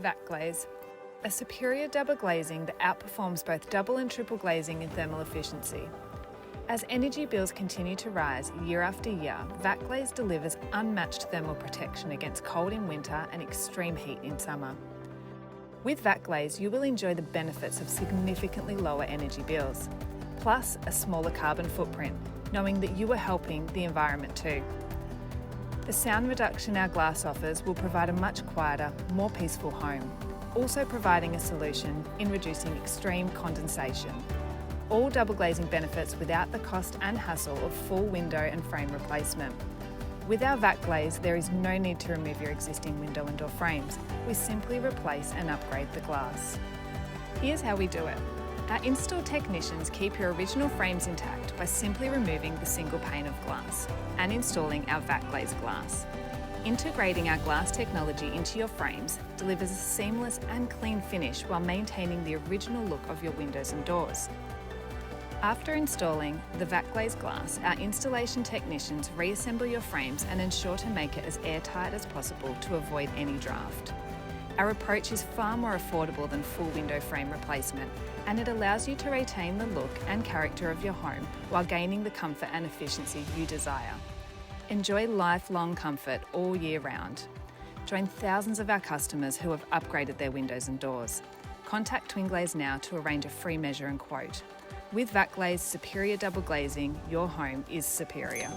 VacGlaze, a superior double glazing that outperforms both double and triple glazing in thermal efficiency. As energy bills continue to rise year after year, VacGlaze delivers unmatched thermal protection against cold in winter and extreme heat in summer. With VacGlaze, you will enjoy the benefits of significantly lower energy bills, plus a smaller carbon footprint, knowing that you are helping the environment too. The sound reduction our glass offers will provide a much quieter, more peaceful home, also providing a solution in reducing extreme condensation. All double glazing benefits without the cost and hassle of full window and frame replacement. With our VacGlaze, there is no need to remove your existing window and door frames. We simply replace and upgrade the glass. Here's how we do it. Our install technicians keep your original frames intact by simply removing the single pane of glass and installing our VacGlaze glass. Integrating our glass technology into your frames delivers a seamless and clean finish while maintaining the original look of your windows and doors. After installing the VacGlaze glass, our installation technicians reassemble your frames and ensure to make it as airtight as possible to avoid any draft. Our approach is far more affordable than full window frame replacement, and it allows you to retain the look and character of your home while gaining the comfort and efficiency you desire. Enjoy lifelong comfort all year round. Join thousands of our customers who have upgraded their windows and doors. Contact TwinGlaze now to arrange a free measure and quote. With VacGlaze Superior Double Glazing, your home is superior.